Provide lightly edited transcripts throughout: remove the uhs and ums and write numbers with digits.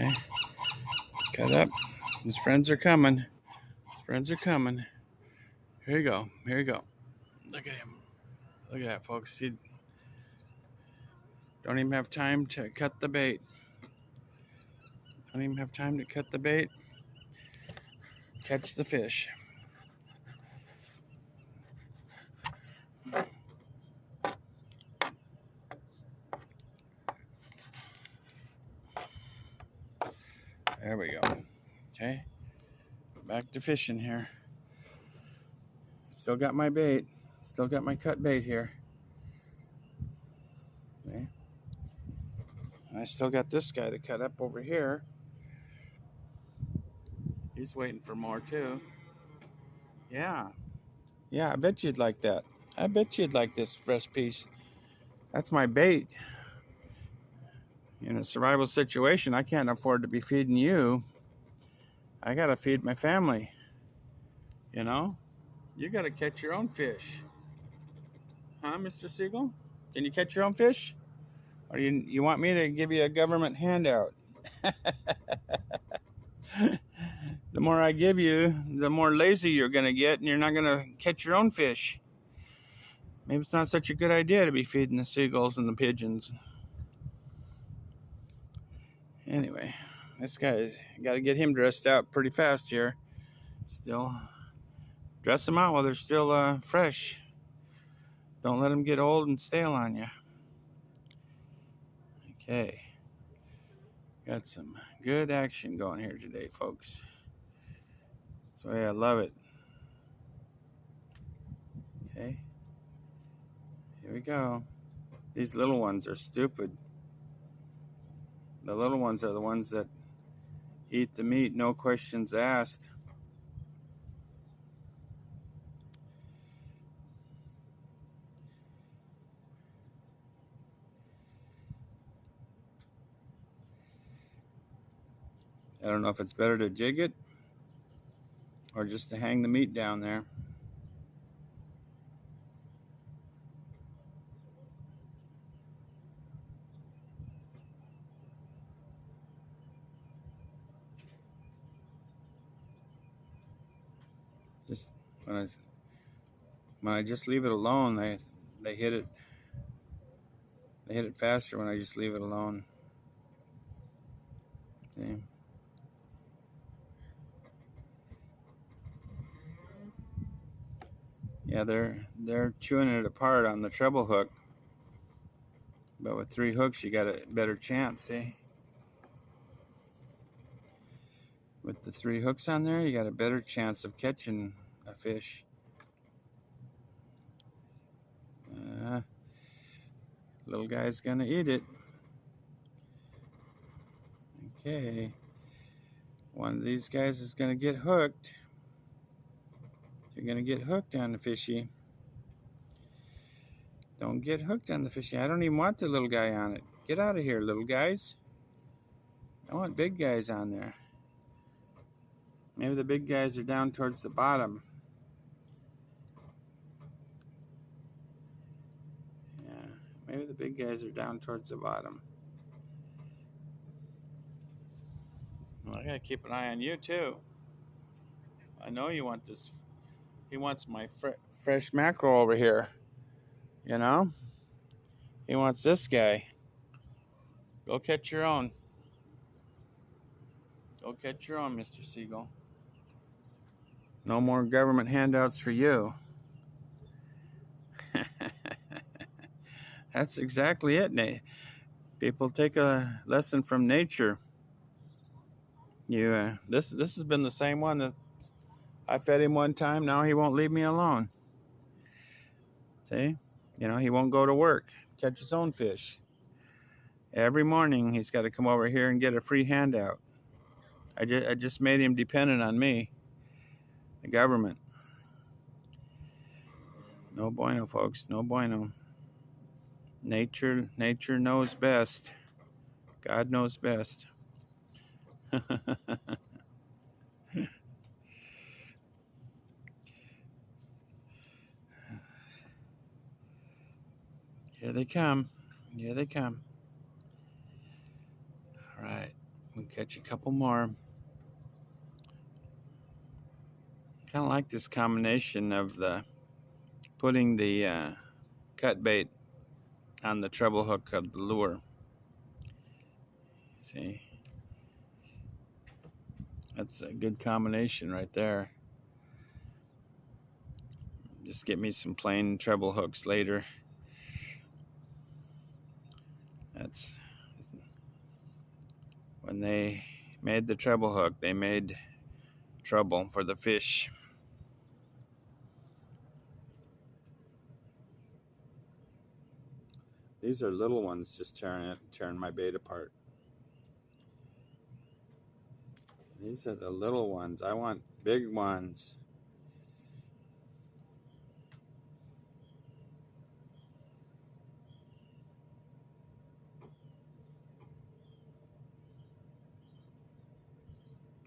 Okay. Cut up. His friends are coming. His friends are coming. Here you go. Here you go. Look at him. Look at that, folks. He don't even have time to cut the bait. Don't even have time to cut the bait. Catch the fish. There we go. Okay. Back to fishing here. Still got my bait. Still got my cut bait here. Okay. I still got this guy to cut up over here. He's waiting for more too. Yeah. Yeah, I bet you'd like that. I bet you'd like this fresh piece. That's my bait. In a survival situation, I can't afford to be feeding you. I gotta feed my family. You know? You gotta catch your own fish. Huh, Mr. Seagull? Can you catch your own fish? Or you want me to give you a government handout? The more I give you, the more lazy you're gonna get, and you're not gonna catch your own fish. Maybe it's not such a good idea to be feeding the seagulls and the pigeons. Anyway, this guy's got to get him dressed out pretty fast here. Still, dress them out while they're still fresh. Don't let them get old and stale on you. Okay. Got some good action going here today, folks. That's the way I love it. Okay. Here we go. These little ones are stupid. The little ones are the ones that eat the meat, no questions asked. I don't know if it's better to jig it or just to hang the meat down there. Just when I just leave it alone, they hit it. They hit it faster when I just leave it alone. See? Yeah, they're chewing it apart on the treble hook, but with 3 hooks, you got a better chance. See? With the 3 hooks on there, you got a better chance of catching a fish. Little guy's gonna eat it. Okay. One of these guys is gonna get hooked. You're gonna get hooked on the fishy. Don't get hooked on the fishy. I don't even want the little guy on it. Get out of here, little guys. I want big guys on there. Maybe the big guys are down towards the bottom. Yeah, maybe the big guys are down towards the bottom. Well, I gotta keep an eye on you too. I know you want this. He wants my fresh mackerel over here. You know? He wants this guy. Go catch your own. Go catch your own, Mr. Seagull. No more government handouts for you. That's exactly it, Nate. People take a lesson from nature. This has been the same one that I fed him one time. Now he won't leave me alone. See? You know, he won't go to work, catch his own fish. Every morning he's got to come over here and get a free handout. I just made him dependent on me, the government. No bueno, folks. No bueno. Nature knows best. God knows best. Here they come. Here they come. All right. We'll catch a couple more. Kind of like this combination of the putting the cut bait on the treble hook of the lure. See, that's a good combination right there. Just get me some plain treble hooks later. That's when they made the treble hook, they made trouble for the fish. These are little ones just tearing my bait apart. These are the little ones. I want big ones.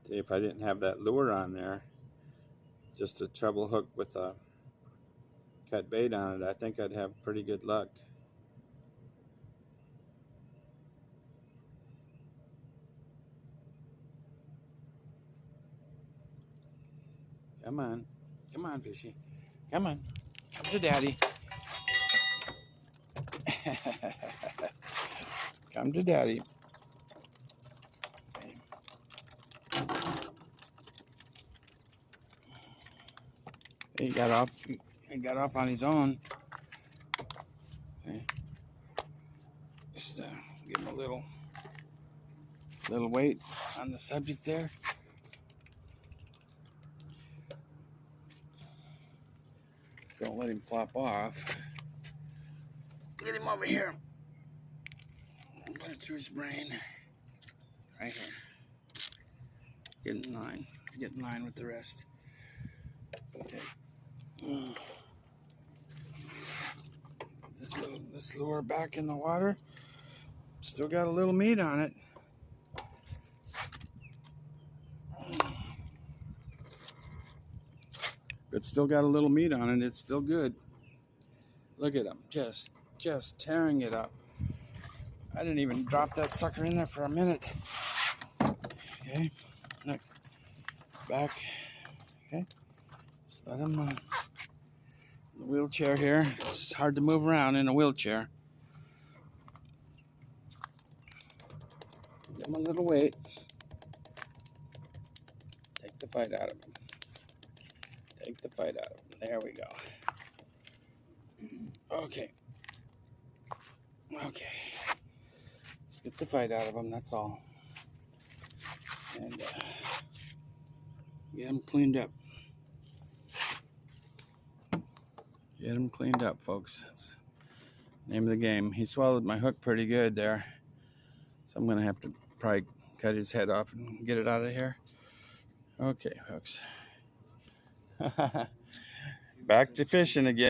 See, if I didn't have that lure on there, just a treble hook with a cut bait on it, I think I'd have pretty good luck. Come on. Come on, fishy. Come on. Come to daddy. Come to daddy. He got off. He got off on his own. Okay. Just give him a little weight on the subject there. Don't let him flop off. Get him over here. Put it through his brain. Right here. Get in line. Get in line with the rest. Okay. This lure back in the water. Still got a little meat on it. But still got a little meat on it. It's still good. Look at him, just tearing it up. I didn't even drop that sucker in there for a minute. Okay, look, it's back. Okay, just let him the wheelchair here. It's hard to move around in a wheelchair. Give him a little weight. Take the fight out of him. Take the fight out of him. There we go. Okay. Okay. Let's get the fight out of him, that's all. And get him cleaned up. Get him cleaned up, folks. That's the name of the game. He swallowed my hook pretty good there. So I'm going to have to probably cut his head off and get it out of here. Okay, folks. Back to fishing again.